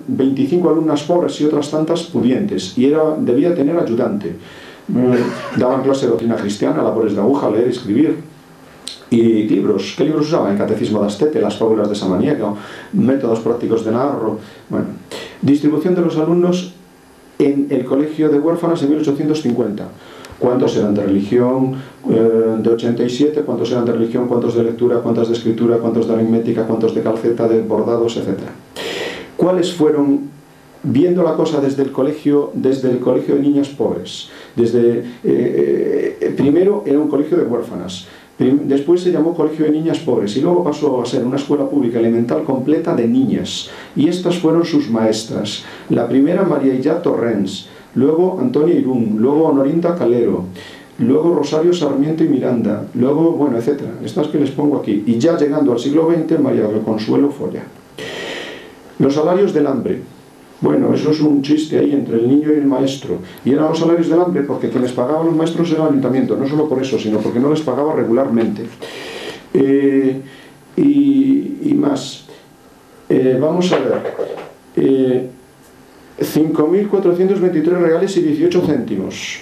25 alumnas pobres y otras tantas pudientes, y debía tener ayudante. Daban clase de doctrina cristiana, labores de aguja, leer, escribir. ¿Y libros? ¿Qué libros usaban? El Catecismo de Astete, las fábulas de Samaniego, métodos prácticos de Narro. Bueno, distribución de los alumnos en el colegio de huérfanas en 1850. ¿Cuántos eran de religión? De 87, ¿cuántos eran de religión? ¿Cuántos de lectura? ¿Cuántos de escritura? ¿Cuántos de aritmética? ¿Cuántos de calceta? ¿De bordados? Etcétera. ¿Cuáles fueron, viendo la cosa desde el colegio de niñas pobres? Primero era un colegio de huérfanas, después se llamó colegio de niñas pobres y luego pasó a ser una escuela pública elemental completa de niñas, y estas fueron sus maestras. La primera, María Illa Torrens, luego Antonia Irún, luego Honorinda Calero, luego Rosario Sarmiento y Miranda, luego, bueno, etcétera, estas que les pongo aquí, y ya llegando al siglo XX, María del Consuelo Folla. Los salarios del hambre. Bueno, eso es un chiste ahí entre el niño y el maestro. Y eran los salarios del hambre porque quienes pagaban a los maestros era el ayuntamiento, no solo por eso, sino porque no les pagaba regularmente. Y más. Vamos a ver. 5.423 reales y 18 céntimos.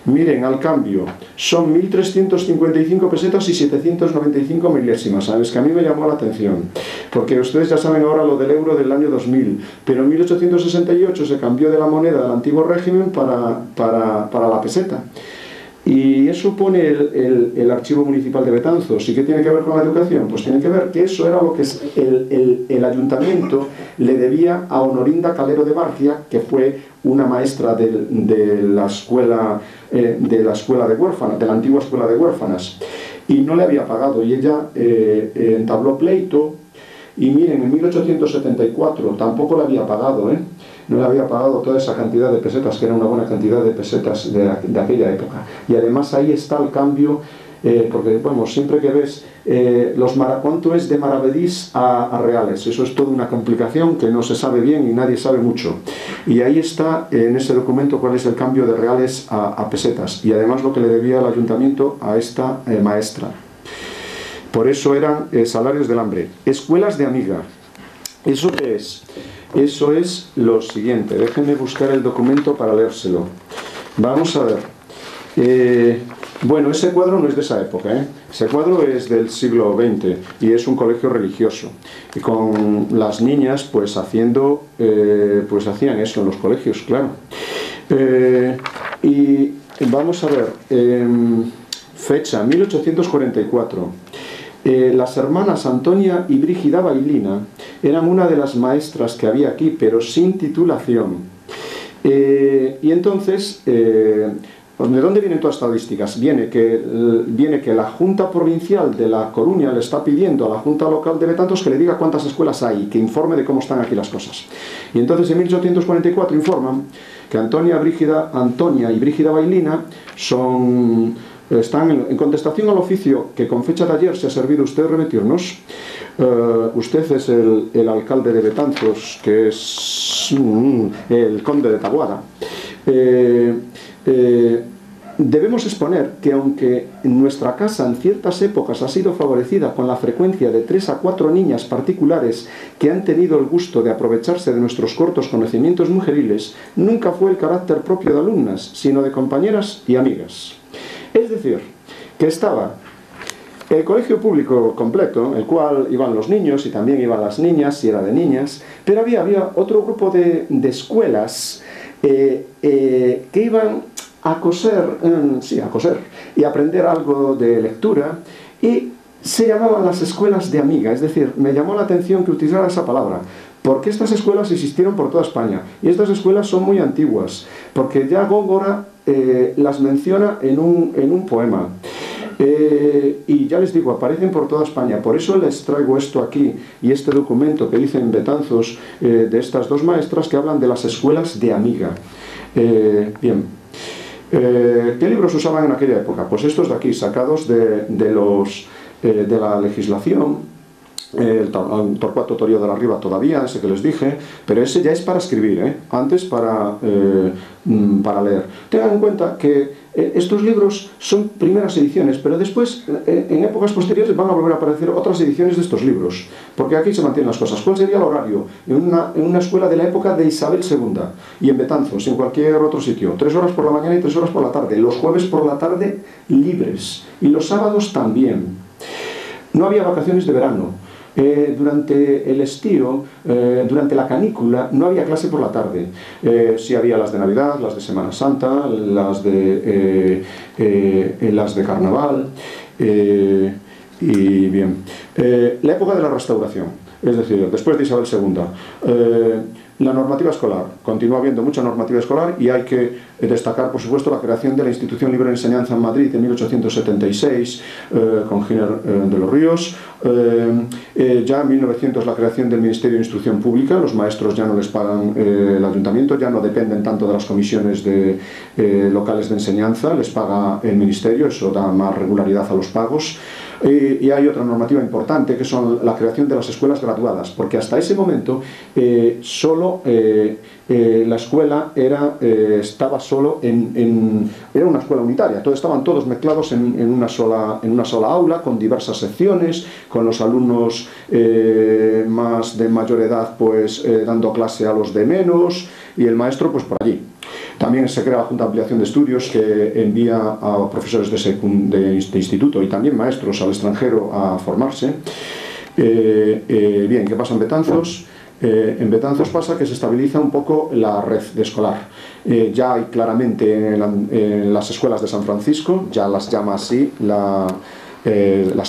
Miren, al cambio, son 1.355 pesetas y 795 milésimas. ¿Sabes? Que a mí me llamó la atención, porque ustedes ya saben ahora lo del euro del año 2000, pero en 1868 se cambió de la moneda del antiguo régimen para la peseta. Y eso pone el archivo municipal de Betanzos. ¿Y qué tiene que ver con la educación? Pues tiene que ver que eso era lo que el ayuntamiento le debía a Honorinda Calero de Barcia, que fue una maestra de la escuela de huérfanas, de la antigua escuela de huérfanas, y no le había pagado, y ella entabló pleito. Y miren, en 1874 tampoco le había pagado, no le había pagado toda esa cantidad de pesetas, que era una buena cantidad de pesetas de aquella época. Y además ahí está el cambio, porque bueno, siempre que ves cuánto es de maravedís a reales, eso es toda una complicación que no se sabe bien y nadie sabe mucho. Y ahí está en ese documento cuál es el cambio de reales a pesetas, y además lo que le debía el ayuntamiento a esta maestra. Por eso eran salarios del hambre. Escuelas de amiga. ¿Eso qué es? Eso es lo siguiente. Déjenme buscar el documento para leérselo. Vamos a ver. Bueno, ese cuadro no es de esa época, Ese cuadro es del siglo XX y es un colegio religioso. Y con las niñas, pues hacían eso en los colegios, claro. Y vamos a ver. Fecha, 1844. Las hermanas Antonia y Brígida Bailina eran una de las maestras que había aquí, pero sin titulación. Y entonces, ¿de dónde vienen todas estas estadísticas? Viene que la Junta Provincial de La Coruña le está pidiendo a la Junta Local de Betanzos que le diga cuántas escuelas hay, que informe de cómo están aquí las cosas. Y entonces en 1844 informan que Antonia y Brígida Bailina están en contestación al oficio que con fecha de ayer se ha servido usted remitirnos. Usted es el alcalde de Betanzos, que es el conde de Taboada. Debemos exponer que aunque nuestra casa en ciertas épocas ha sido favorecida con la frecuencia de 3 a 4 niñas particulares que han tenido el gusto de aprovecharse de nuestros cortos conocimientos mujeriles, nunca fue el carácter propio de alumnas, sino de compañeras y amigas. Es decir, que estaba el colegio público completo, el cual iban los niños y también iban las niñas, si era de niñas, pero había otro grupo de escuelas que iban a coser y aprender algo de lectura, y se llamaban las escuelas de amiga. Es decir, me llamó la atención que utilizara esa palabra, porque estas escuelas existieron por toda España, y estas escuelas son muy antiguas, porque ya Góngora las menciona en un poema. Y ya les digo, aparecen por toda España. Por eso les traigo esto aquí, y este documento que dicen Betanzos, de estas dos maestras que hablan de las escuelas de amiga. Bien. ¿Qué libros usaban en aquella época? Pues estos de aquí, sacados de la legislación. el Torcuato Torío de la Riva todavía, ese que les dije, pero ese ya es para escribir, antes para leer. Tengan en cuenta que estos libros son primeras ediciones, pero después, en épocas posteriores, van a volver a aparecer otras ediciones de estos libros, porque aquí se mantienen las cosas. ¿Cuál sería el horario? En una escuela de la época de Isabel II, y en Betanzos, en cualquier otro sitio, 3 horas por la mañana y 3 horas por la tarde, los jueves por la tarde libres, y los sábados también. No había vacaciones de verano. Durante el estío, durante la canícula, no había clase por la tarde. Sí había las de Navidad, las de Semana Santa, las de Carnaval. Y bien, la época de la Restauración, es decir, después de Isabel II. La normativa escolar, continúa habiendo mucha normativa escolar, y hay que destacar, por supuesto, la creación de la Institución Libre de Enseñanza en Madrid en 1876, con Giner de los Ríos. Ya en 1900 la creación del Ministerio de Instrucción Pública, los maestros ya no les pagan el ayuntamiento, ya no dependen tanto de las comisiones locales de enseñanza, les paga el ministerio, eso da más regularidad a los pagos. Y hay otra normativa importante, que son la creación de las escuelas graduadas, porque hasta ese momento solo la escuela estaba solo era una escuela unitaria, estaban todos mezclados en una sola aula, con diversas secciones, con los alumnos más de mayor edad pues dando clase a los de menos, y el maestro pues por allí. También se crea la Junta de Ampliación de Estudios, que envía a profesores de instituto y también maestros al extranjero a formarse. Bien, ¿qué pasa en Betanzos? En Betanzos pasa que se estabiliza un poco la red escolar. Ya hay claramente en las escuelas de San Francisco, ya las llama así las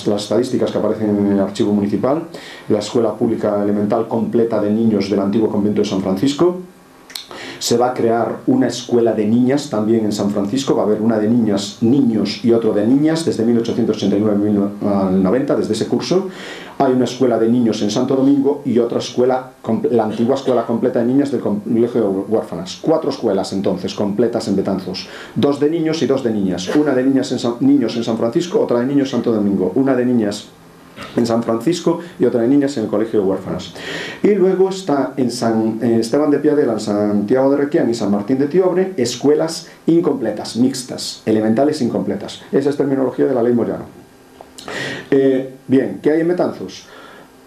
estadísticas que aparecen en el archivo municipal, la escuela pública elemental completa de niños del antiguo convento de San Francisco. Se va a crear una escuela de niñas también en San Francisco, va a haber una de niños y otro de niñas desde 1889 al 90, desde ese curso. Hay una escuela de niños en Santo Domingo y otra escuela, la antigua escuela completa de niñas del Colegio de Huérfanas. 4 escuelas entonces completas en Betanzos, 2 de niños y 2 de niñas. Una de niños en San Francisco, otra de niños en Santo Domingo. Una de niñas en San Francisco y otra de niñas en el Colegio de Huérfanas. Y luego está en San Esteban de Piadella, en Santiago de Requián y San Martín de Tiobre, escuelas incompletas, mixtas, elementales incompletas. Esa es terminología de la ley Moyano. Bien, ¿qué hay en Betanzos?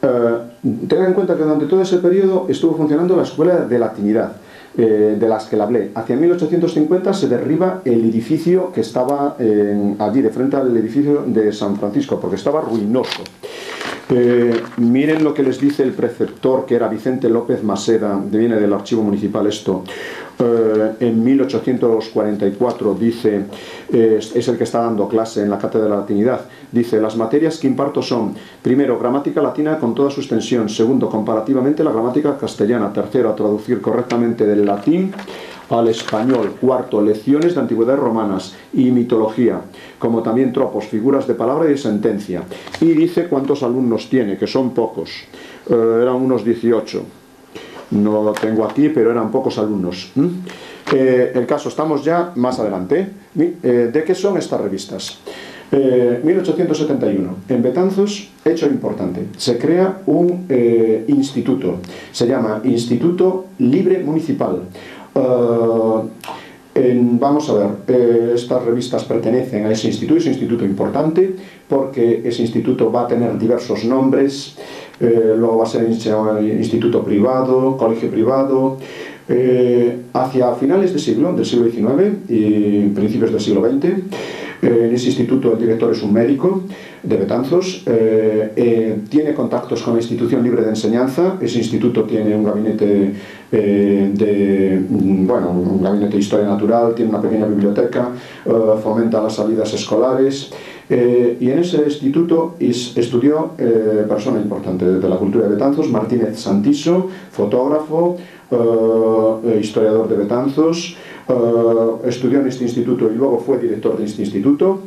Tengan en cuenta que durante todo ese periodo estuvo funcionando la Escuela de Latinidad, de las que le hablé. Hacia 1850 se derriba el edificio que estaba allí de frente al edificio de San Francisco, porque estaba ruinoso. Miren lo que les dice el preceptor, que era Vicente López Maseda, viene del archivo municipal esto. En 1844 dice, es el que está dando clase en la cátedra de la latinidad, dice: las materias que imparto son, primero, gramática latina con toda su extensión; segundo, comparativamente la gramática castellana; tercero, a traducir correctamente del latín al español; cuarto, lecciones de antigüedades romanas y mitología, como también tropos, figuras de palabra y de sentencia. Y dice cuántos alumnos tiene, que son pocos, eran unos 18. No lo tengo aquí, pero eran pocos alumnos. El caso, estamos ya más adelante. ¿De qué son estas revistas? 1871, en Betanzos, hecho importante, se crea un instituto, se llama Instituto Libre Municipal. Vamos a ver, estas revistas pertenecen a ese instituto importante, porque ese instituto va a tener diversos nombres. Luego va a ser instituto privado, colegio privado. Hacia finales del siglo XIX y principios del siglo XX, en ese instituto el director es un médico de Betanzos, tiene contactos con la Institución Libre de Enseñanza. Ese instituto tiene un gabinete un gabinete de historia natural, tiene una pequeña biblioteca, fomenta las salidas escolares. Y en ese instituto estudió persona importante de la cultura de Betanzos, Martínez Santiso, fotógrafo, historiador de Betanzos. Estudió en este instituto y luego fue director de este instituto.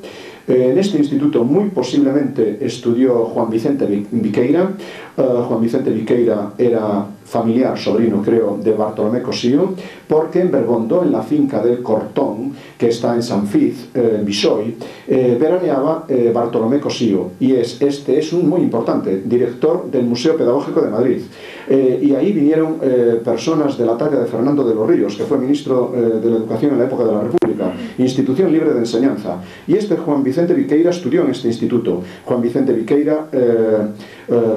En este instituto muy posiblemente estudió Juan Vicente Viqueira. Juan Vicente Viqueira era familiar, sobrino creo, de Bartolomé Cosío, porque en Bergondo, en la finca del Cortón, que está en San Fiz, en Bisoy, veraneaba Bartolomé Cosío, y este es un muy importante director del Museo Pedagógico de Madrid. Y ahí vinieron personas de la talla de Fernando de los Ríos, que fue ministro de la Educación en la época de la República, institución libre de enseñanza. Y este Juan Vicente Viqueira estudió en este instituto. Juan Vicente Viqueira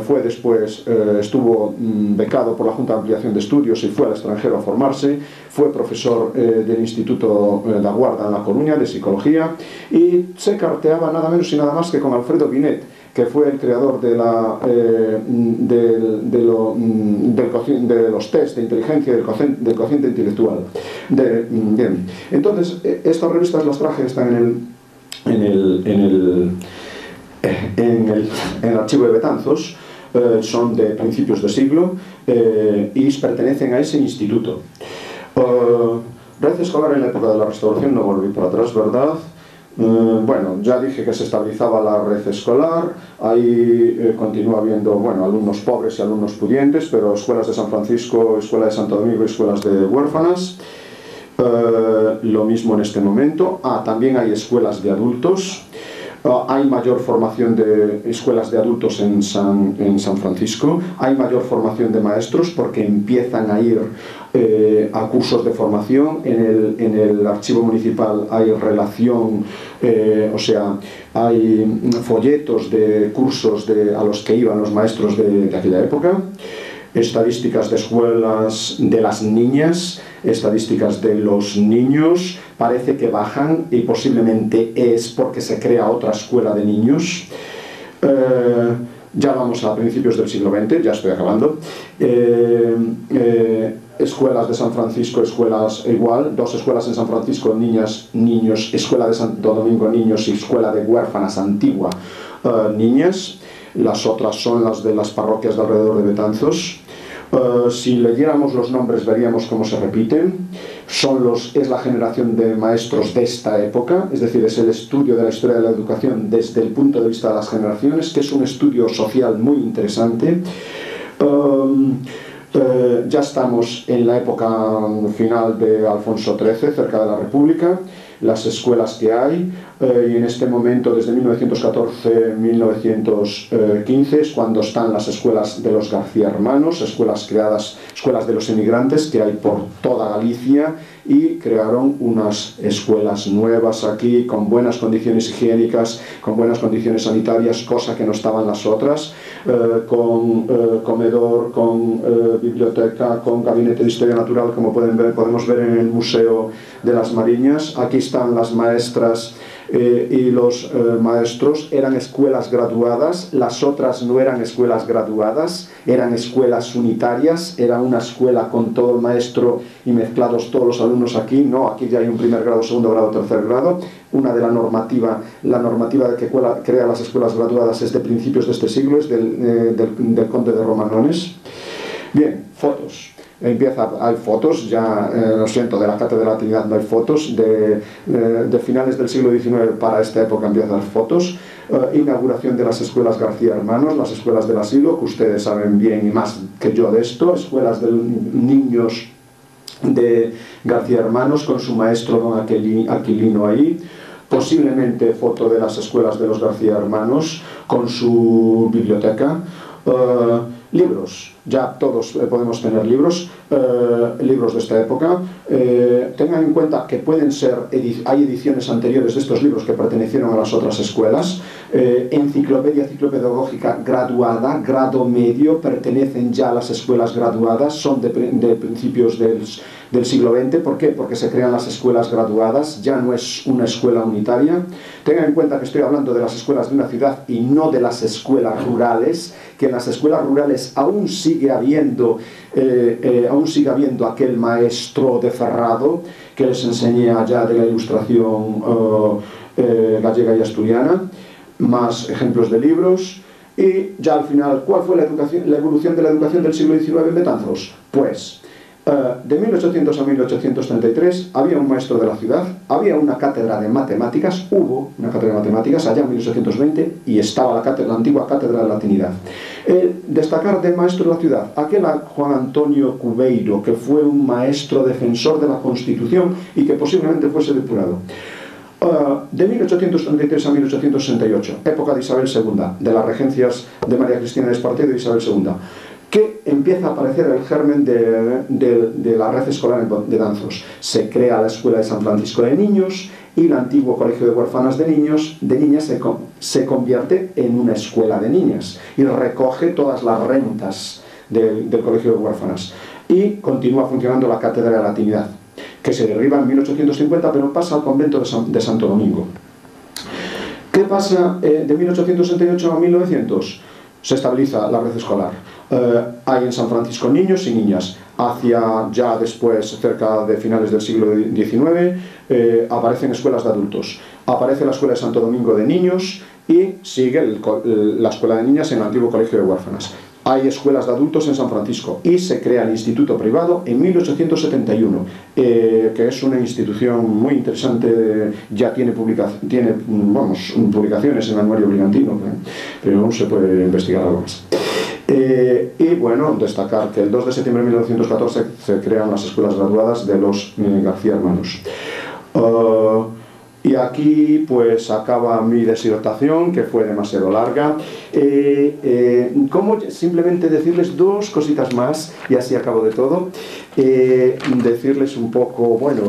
fue después, estuvo becado por la Junta de Ampliación de Estudios y fue al extranjero a formarse, fue profesor del Instituto La Guarda en La Coruña de Psicología, y se carteaba nada menos y nada más que con Alfredo Binet, que fue el creador de, de los test de inteligencia y del cociente intelectual. Bien. Entonces, estas revistas las traje, están en el archivo de Betanzos, son de principios de siglo y pertenecen a ese instituto. Red escolar en la época de la Restauración, no volví para atrás, ¿verdad? Bueno, ya dije que se estabilizaba la red escolar, ahí continúa habiendo, bueno, alumnos pobres y alumnos pudientes, pero escuelas de San Francisco, escuela de Santo Domingo y escuelas de huérfanas. Lo mismo en este momento. También hay escuelas de adultos. Hay mayor formación de escuelas de adultos en San Francisco, hay mayor formación de maestros porque empiezan a ir a cursos de formación. En el archivo municipal hay relación, o sea, hay folletos de cursos a los que iban los maestros de aquella época. Estadísticas de escuelas de las niñas, estadísticas de los niños, parece que bajan y posiblemente es porque se crea otra escuela de niños. Ya vamos a principios del siglo XX, ya estoy acabando. Escuelas de San Francisco, escuelas igual, dos escuelas en San Francisco, niñas, niños, escuela de Santo Domingo, niños, y escuela de huérfanas antigua, niñas. Las otras son las de las parroquias de alrededor de Betanzos. Si leyéramos los nombres veríamos cómo se repiten. Es la generación de maestros de esta época, es decir, es el estudio de la historia de la educación desde el punto de vista de las generaciones, que es un estudio social muy interesante. Ya estamos en la época final de Alfonso XIII, cerca de la República, las escuelas que hay, y en este momento, desde 1914-1915, es cuando están las escuelas de los García Hermanos, escuelas creadas, escuelas de los emigrantes que hay por toda Galicia, y crearon unas escuelas nuevas aquí, con buenas condiciones higiénicas, con buenas condiciones sanitarias, cosa que no estaban las otras, con comedor, con biblioteca, con gabinete de historia natural, como podemos ver en el Museo de las Mariñas. Aquí están las maestras y los maestros. Eran escuelas graduadas, las otras no eran escuelas graduadas, eran escuelas unitarias, era una escuela con todo el maestro y mezclados todos los alumnos aquí. No, aquí ya hay un primer grado, segundo grado, tercer grado. Una de la normativa que crea las escuelas graduadas es de principios de este siglo, es del conde de Romanones. Bien, fotos. Hay fotos, ya lo siento, de la Cátedra de la Trinidad no hay fotos, de finales del siglo XIX para esta época empiezan las fotos. Inauguración de las escuelas García Hermanos, las escuelas del asilo, que ustedes saben bien y más que yo de esto, escuelas de niños de García Hermanos con su maestro don Aquilino ahí. Posiblemente foto de las escuelas de los García Hermanos con su biblioteca. Libros, ya todos podemos tener libros de esta época. Tengan en cuenta que pueden ser, hay ediciones anteriores de estos libros que pertenecieron a las otras escuelas. Enciclopedia ciclopedagógica graduada, grado medio, pertenecen ya a las escuelas graduadas, son de principios del siglo XX. ¿Por qué? Porque se crean las escuelas graduadas, ya no es una escuela unitaria. Tengan en cuenta que estoy hablando de las escuelas de una ciudad y no de las escuelas rurales, que en las escuelas rurales aún sigue habiendo aquel maestro de Ferrado que les enseña allá de la Ilustración gallega y asturiana. Más ejemplos de libros. Y ya al final, ¿cuál fue la evolución de la educación del siglo XIX en Betanzos? Pues De 1800 a 1833 había un maestro de la ciudad, había una cátedra de matemáticas, hubo una cátedra de matemáticas allá en 1820 y estaba la antigua cátedra de latinidad. Destacar del maestro de la ciudad, aquel Juan Antonio Cubeiro, que fue un maestro defensor de la Constitución y que posiblemente fuese depurado. De 1833 a 1868, época de Isabel II, de las regencias de María Cristina de Espartero y de Isabel II, que empieza a aparecer el germen de la red escolar en Betanzos. Se crea la Escuela de San Francisco de Niños y el antiguo Colegio de Huérfanas de Niñas se convierte en una escuela de niñas y recoge todas las rentas del Colegio de Huérfanas. Y continúa funcionando la Cátedra de Latinidad, que se derriba en 1850, pero pasa al convento de Santo Domingo. ¿Qué pasa de 1868 a 1900? Se estabiliza la red escolar. Hay en San Francisco niños y niñas. Hacia ya después, cerca de finales del siglo XIX, aparecen escuelas de adultos. Aparece la Escuela de Santo Domingo de niños y sigue la Escuela de niñas en el antiguo Colegio de Huérfanas. Hay escuelas de adultos en San Francisco y se crea el Instituto Privado en 1871, que es una institución muy interesante, ya tiene publicaciones en el Anuario Brigantino, pero aún se puede investigar algo más. Y bueno, destacar que el 2 de septiembre de 1914 se crean las escuelas graduadas de los García Hermanos. Y aquí pues acaba mi disertación, que fue demasiado larga. Simplemente decirles dos cositas más, y así acabo de todo. Decirles un poco, bueno,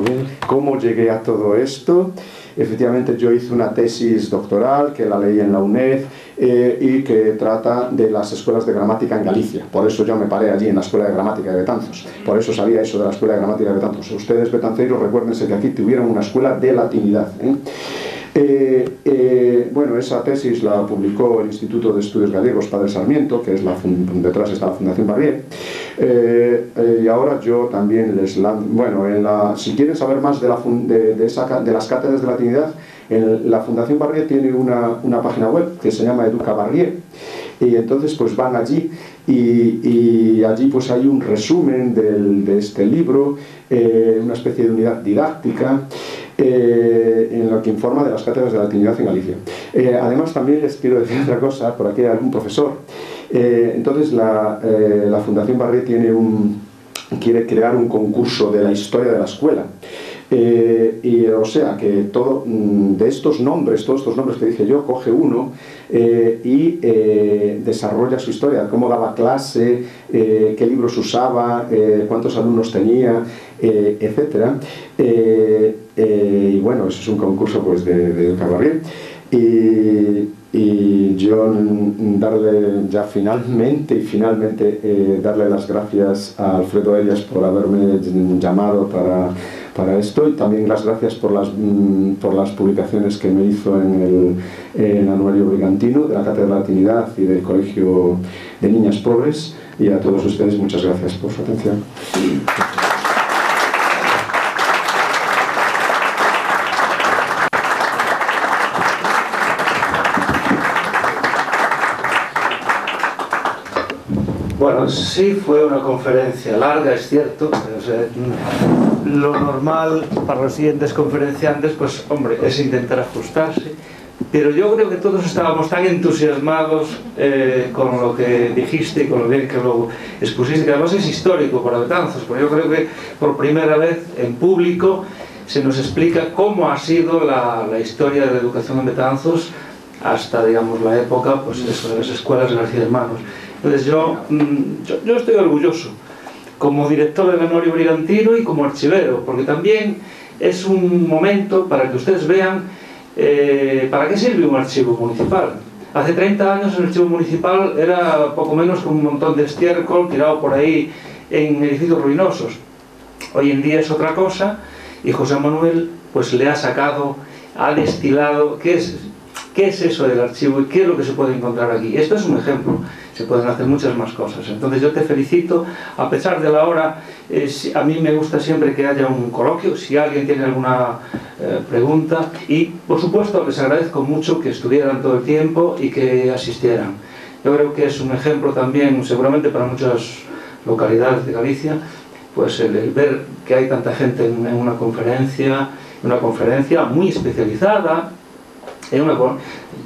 cómo llegué a todo esto. Efectivamente, yo hice una tesis doctoral que la leí en la UNED y que trata de las escuelas de gramática en Galicia. Por eso yo me paré allí en la Escuela de Gramática de Betanzos. Por eso sabía eso de la Escuela de Gramática de Betanzos. Ustedes, betanceiros, recuérdense que aquí tuvieron una escuela de latinidad. Bueno, esa tesis la publicó el Instituto de Estudios Gallegos Padre Sarmiento, que es detrás está la Fundación Barrié. Y ahora yo también les lanzo, bueno, si quieren saber más de las cátedras de latinidad, la Fundación Barrié tiene una página web que se llama Educa Barrié, y entonces pues van allí y allí pues hay un resumen de este libro, una especie de unidad didáctica en lo que informa de las cátedras de latinidad en Galicia. Además también les quiero decir otra cosa, por aquí hay algún profesor. Entonces la Fundación Barrié quiere crear un concurso de la historia de la escuela. O sea que de estos nombres, todos estos nombres que dije yo, coge uno y desarrolla su historia, cómo daba clase, qué libros usaba, cuántos alumnos tenía, etc. Y bueno, eso es un concurso pues de Cabarré. Y yo darle ya finalmente darle las gracias a Alfredo Elias por haberme llamado para esto, y también las gracias por las publicaciones que me hizo en el Anuario Brigantino de la Cátedra de Latinidad y del Colegio de Niñas Pobres, y a todos ustedes muchas gracias por su atención. Bueno, sí fue una conferencia larga, es cierto. O sea, lo normal para los siguientes conferenciantes, pues hombre, es intentar ajustarse. Pero yo creo que todos estábamos tan entusiasmados con lo que dijiste y con lo bien que lo expusiste, que además es histórico para Betanzos, porque yo creo que por primera vez en público se nos explica cómo ha sido la historia de la educación en Betanzos hasta, digamos, la época pues, de las escuelas de García Hermanos. Entonces yo estoy orgulloso como director del Anuario Brigantino y como archivero, porque también es un momento para que ustedes vean para qué sirve un archivo municipal. Hace 30 años el archivo municipal era poco menos que un montón de estiércol tirado por ahí en edificios ruinosos. Hoy en día es otra cosa, y José Manuel pues le ha sacado, ha destilado qué es eso del archivo y qué es lo que se puede encontrar aquí. Esto es un ejemplo. Se pueden hacer muchas más cosas. Entonces yo te felicito, a pesar de la hora. A mí me gusta siempre que haya un coloquio, si alguien tiene alguna pregunta, y por supuesto les agradezco mucho que estuvieran todo el tiempo y que asistieran. Yo creo que es un ejemplo también, seguramente para muchas localidades de Galicia, pues el ver que hay tanta gente en una conferencia muy especializada.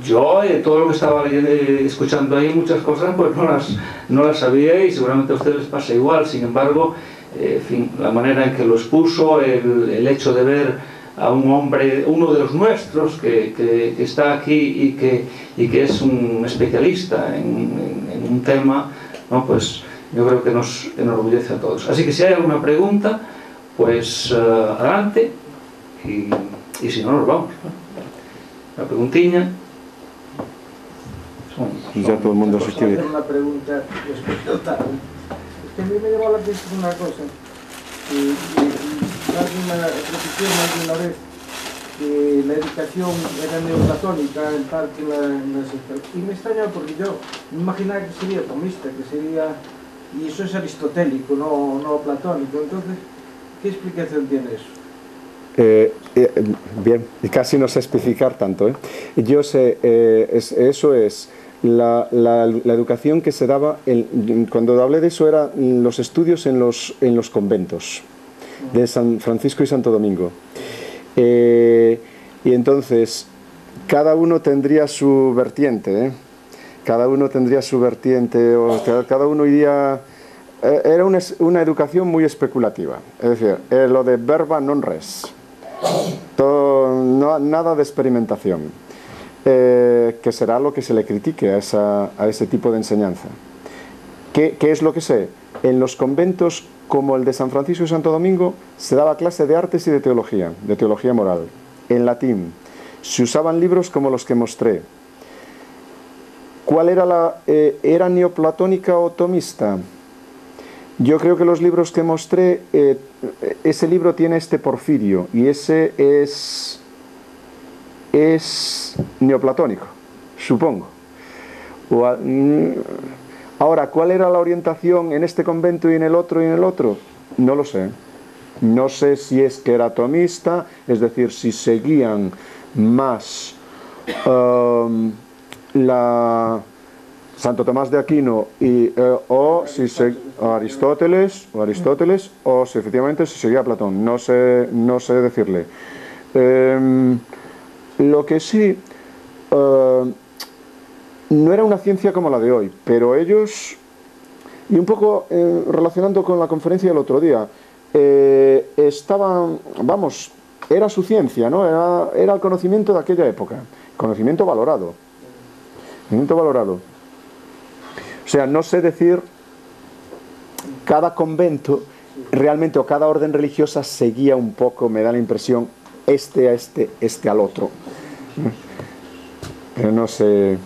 Yo, todo lo que estaba escuchando ahí, muchas cosas pues no las sabía, y seguramente a ustedes les pasa igual. Sin embargo, en fin, la manera en que lo expuso, el hecho de ver a un hombre, uno de los nuestros, que está aquí y que es un especialista en un tema, ¿no? Pues yo creo que nos enorgullece a todos. Así que si hay alguna pregunta, pues adelante, y si no, nos vamos, ¿no? La preguntiña. Ya todo el mundo se quiere. Una pregunta respecto tal. Es que a mí me llamó la atención una cosa. Alguien me repitió más de una vez que la educación era neoplatónica en parte y me extraña porque yo me imaginaba que sería tomista, que sería, y eso es aristotélico, no platónico. Entonces, ¿qué explicación tiene eso? Bien, casi no sé especificar tanto, ¿eh? Yo sé, eso es la educación que se daba, cuando hablé de eso, eran los estudios en los conventos de San Francisco y Santo Domingo. Y entonces, cada uno tendría su vertiente, ¿eh? Cada uno tendría su vertiente, o cada uno iría... Era una educación muy especulativa, es decir, lo de verba non res. Nada de experimentación, que será lo que se le critique a ese tipo de enseñanza. ¿Qué es lo que sé? En los conventos como el de San Francisco y Santo Domingo se daba clase de artes y de teología moral, en latín. Se usaban libros como los que mostré. ¿Cuál era neoplatónica o tomista? Yo creo que los libros que mostré, ese libro tiene este Porfirio, y ese es neoplatónico, supongo. Ahora, ¿cuál era la orientación en este convento y en el otro y en el otro? No lo sé. No sé si es que era tomista, es decir, si seguían más Santo Tomás de Aquino o Aristóteles, o si efectivamente se seguía Platón. No sé decirle. Lo que sí, no era una ciencia como la de hoy, pero ellos, y un poco relacionando con la conferencia del otro día, estaban, vamos, era su ciencia, ¿no? Era el conocimiento de aquella época, conocimiento valorado. O sea, no sé decir, cada convento realmente, o cada orden religiosa seguía un poco, me da la impresión, este al otro. Pero no sé.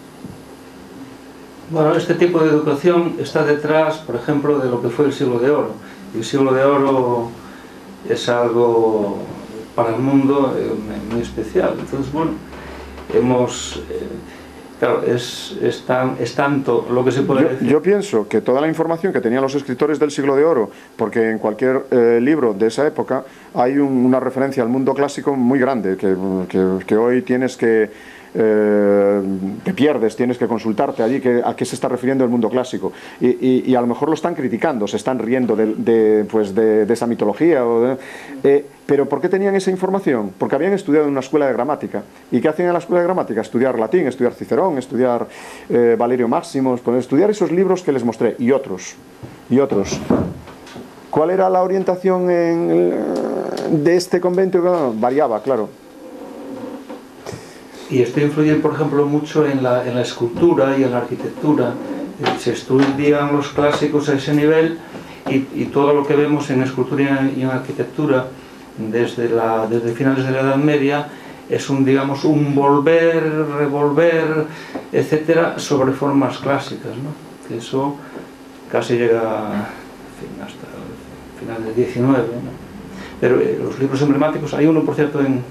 Bueno, este tipo de educación está detrás, por ejemplo, de lo que fue el Siglo de Oro. Y el Siglo de Oro es algo para el mundo muy especial. Entonces, bueno, claro, es tanto lo que se puede decir. Yo pienso que toda la información que tenían los escritores del Siglo de Oro, porque en cualquier libro de esa época hay una referencia al mundo clásico muy grande, que hoy tienes que pierdes, tienes que consultarte allí a qué se está refiriendo el mundo clásico, y a lo mejor lo están criticando, se están riendo de esa mitología, pero ¿por qué tenían esa información? Porque habían estudiado en una escuela de gramática. ¿Y qué hacían en la escuela de gramática? Estudiar latín, estudiar Cicerón, estudiar Valerio Máximo, estudiar esos libros que les mostré, y otros. ¿Cuál era la orientación de este convento? Variaba, claro. Y esto influye, por ejemplo, mucho en la escultura y en la arquitectura. Se estudian los clásicos a ese nivel, y todo lo que vemos en escultura y en arquitectura desde finales de la Edad Media es digamos, un volver, revolver, etcétera, sobre formas clásicas, ¿no? Que eso casi llega, en fin, hasta el final del XIX, ¿no? Pero los libros emblemáticos, hay uno, por cierto, en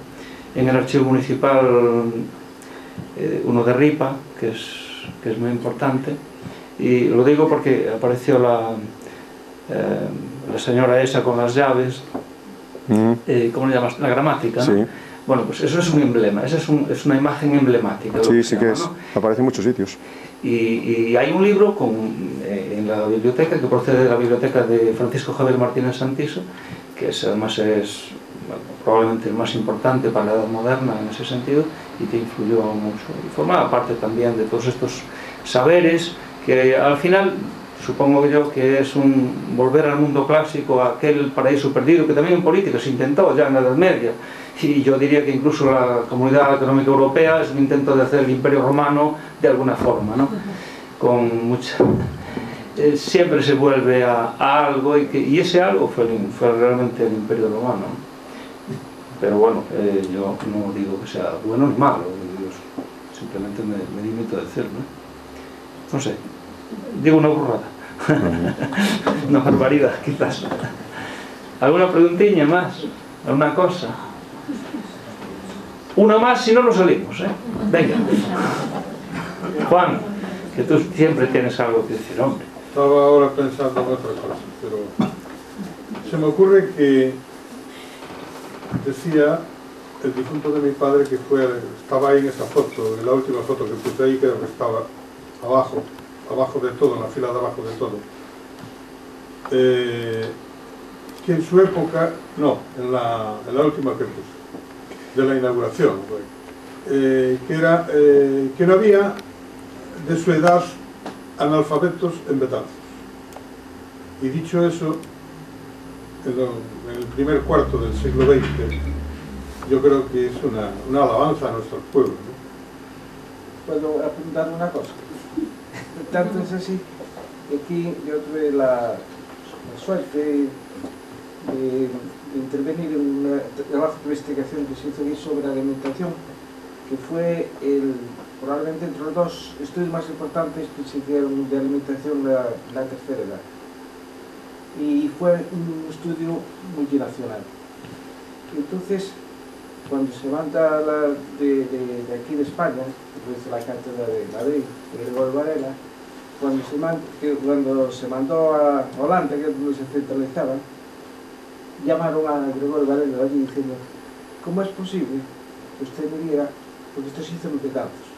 el archivo municipal, uno de Ripa, que es muy importante, y lo digo porque apareció la señora esa con las llaves, ¿cómo le llamas? La gramática, ¿no? Sí. Bueno, pues eso es un emblema, esa es una imagen emblemática. Sí, sí que es, ¿no? Aparece en muchos sitios. Y hay un libro en la biblioteca, que procede de la biblioteca de Francisco Javier Martínez Santiso, que además es probablemente el más importante para la edad moderna en ese sentido, y que influyó mucho. Y formaba parte también de todos estos saberes que al final, supongo yo, que es un volver al mundo clásico, a aquel paraíso perdido que también en política se intentó ya en la Edad Media. Y yo diría que incluso la Comunidad Económica Europea es un intento de hacer el Imperio Romano de alguna forma, ¿no? Con mucha... siempre se vuelve a algo, y ese algo fue realmente el Imperio Romano. Pero bueno, yo no digo que sea bueno ni malo, simplemente me limito a decirlo, ¿no? No sé, digo una burrada. Una barbaridad, quizás. ¿Alguna preguntilla más? ¿Alguna cosa? Una más, si no, nos salimos, ¿eh? Venga. Juan, que tú siempre tienes algo que decir, hombre. Estaba ahora pensando en otra cosa, pero se me ocurre que decía el difunto de mi padre que estaba ahí en esa foto, en la última foto que puse ahí, creo que estaba abajo de todo, en la fila de abajo de todo, que en su época, no, en la última que puse, de la inauguración, que no había de su edad analfabetos en Betanzos. Y dicho eso, en el primer cuarto del siglo XX, yo creo que es una alabanza a nuestro pueblo, ¿no? ¿Puedo apuntar una cosa? Tanto es así que aquí yo tuve la suerte de intervenir en un trabajo de investigación que se hizo aquí sobre alimentación, que fue probablemente entre los dos estudios más importantes que se hicieron de alimentación de la tercera edad. Y fue un estudio multinacional. Entonces, cuando se manda de aquí de España, desde la cátedra de Madrid, de Gregorio Varela, cuando se mandó a Holanda, que es donde se centralizaba, llamaron a Gregorio Varela allí diciendo: ¿cómo es posible que usted me diga, porque esto se hizo en Betanzos,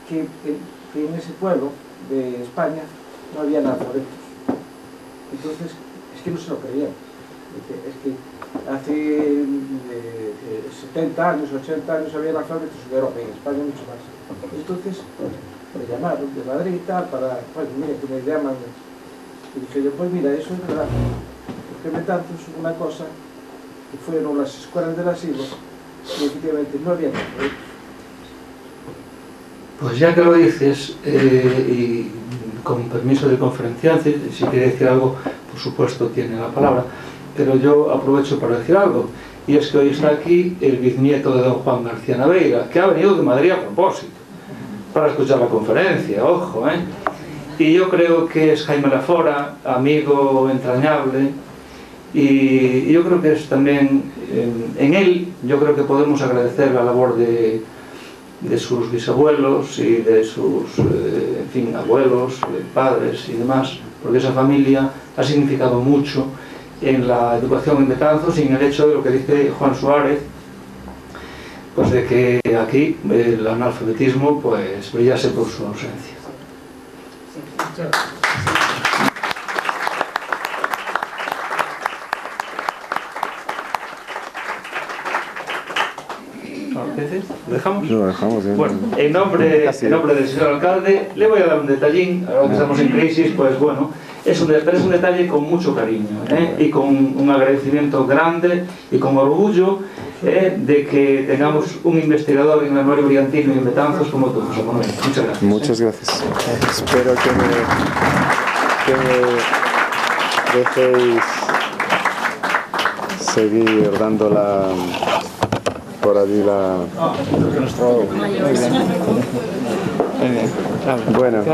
que en ese pueblo de España no había analfabetos? Entonces, es que no se lo creían. Es que hace 70 años, 80 años había analfabetos en Europa, y en España mucho más. Entonces, me llamaron de Madrid y tal, bueno, mira, que me llaman. Y dije yo, pues mira, eso es verdad. Porque en Betanzos una cosa, que fueron las escuelas del asilo, y efectivamente no había analfabetos. Pues ya que lo dices, y con permiso del conferenciante, si quiere decir algo, por supuesto tiene la palabra, pero yo aprovecho para decir algo, y es que hoy está aquí el bisnieto de don Juan García Naveira, que ha venido de Madrid a propósito, para escuchar la conferencia, ojo, ¿eh? Y yo creo que es Jaime Lafora, amigo entrañable, y yo creo que es también, en él, yo creo que podemos agradecer la labor de sus bisabuelos y de sus, en fin, abuelos, padres y demás, porque esa familia ha significado mucho en la educación en Betanzos y en el hecho de lo que dice Juan Suárez, pues de que aquí el analfabetismo pues brillase por su ausencia. ¿Lo dejamos? Lo dejamos, ¿eh? Bueno, en nombre del señor alcalde, le voy a dar un detallín, ahora que estamos en crisis, pues bueno, es un detalle con mucho cariño, y con un agradecimiento grande y con orgullo de que tengamos un investigador en el Anuario Brillantino y en Betanzos como tú, José Manuel. Muchas gracias. Muchas gracias. Espero que me dejéis seguir dando por allí la... Bueno,